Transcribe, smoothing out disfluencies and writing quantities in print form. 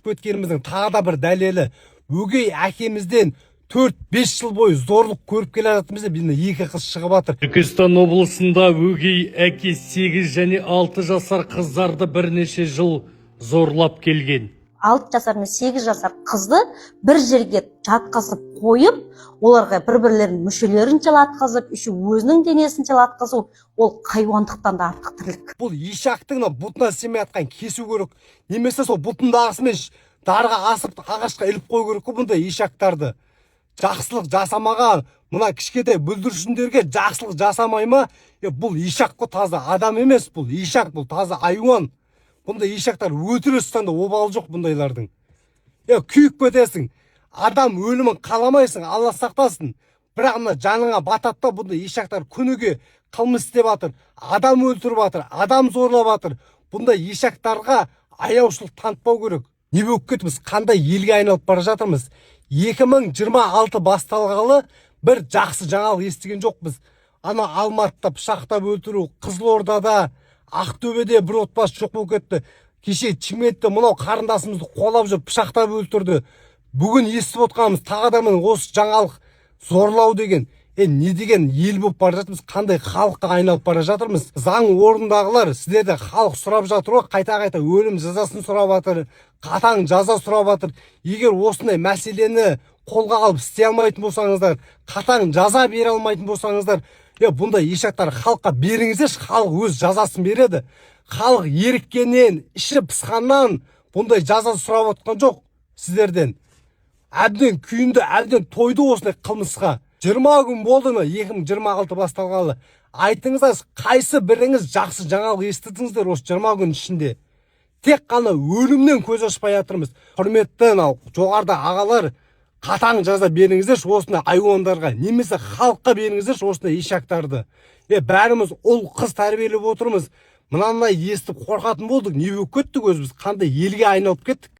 өткеніміздің тағы да бір дәлелі. Өгей әкемізден 4-5 жыл бойы зорлық көріп келе жатырмыз деп енді 2 қыз шығып жатыр. Түркістан облысында өгей әке 8 және 6 жасар қыздарды бірнеше жыл зорлап келген. 6 жасар мен 8 жасар қызды бір жерге жатқызып қойып, оларға бір-бірлерінің мүшелерін жалатқызып, еще өзінің денесін жалатқызу, ол хайуандықтан да артық тірлік. Бұл ешақтың бұтына семей атқан кесу керек. Немесе сол бұтындағысымен дарға асып ағашқа іліп қою керек қой бұндай ешақтарды. Жақсылық жасамаған мына кішкентай бүлдіршіндерге жақсылық жасамай ма? Бұл ешақ қой, таза адам емес бұл. Ешақ бұл таза айуан. Бұндай ешақтар өлтіресің де обалы жоқ бұндайлардың. Күйік кетесің. Адам өлімін қаламайсың, Алла сақтасын. Бірақ мына жаныңа бататта бұндай ешақтар күніге қылмыс істеп жатыр. Адам өлтіріп жатыр, адам зорлап жатыр. Бұндай ешақтарға аяушылық танытпау керек. Не болып кетіппіз, қандай елге айналып бара жатырмыз? 2026 басталғалы бір жақсы жаңалық естіген жоқпыз. Ана Алматыда пышақтап өлтіру, Қызылордада, Ақтөбеде бір отбасы жоқ болып кетті. Кеше Шымкентте мынау қарындасымызды қолап жүріп пышақтап өлтірді. Бүгін естіп отқанымыз тағы да осы жаңалық зорлау деген. Не деген ел болып бара жатырмыз, қандай халыққа айналып бара жатырмыз. Заң орындағылар, сіздерде халық сұрап жатыр ғой, қайта-қайта өлім жазасын сұрап жатыр, қатаң жаза сұрап жатыр. Егер осындай мәселені қолға алып істей алмайтын болсаңыздар, қатаң жаза бере алмайтын болсаңыздар, бұндай ешақтар халыққа беріңіздерші, халық өз жазасын береді. Халық еріккеннен, іші пысқаннан бұндай жаза сұрап отқан жоқ сіздерден. Әбден күйінді, әбден тойды осындай қылмысқа. 20 күн болды ма 2026 басталғалы? Айтыңыздар, қайсы біріңіз жақсы жаңалық естідіңіздер осы 20 күн ішінде? Тек қана өлімнен көз ашпай жатырмыз. Құрметті жоғарыда ағалар, қатаң жаза беріңіздерші осындай айуандарға, немесе халыққа беріңіздерші осындай ешақтарды. Бәріміз ұл қыз тәрбиелеп отырмыз. Мынандай естіп қорқатын болдық, не болып кеттік өзіміз, қандай елге айналып кеттік.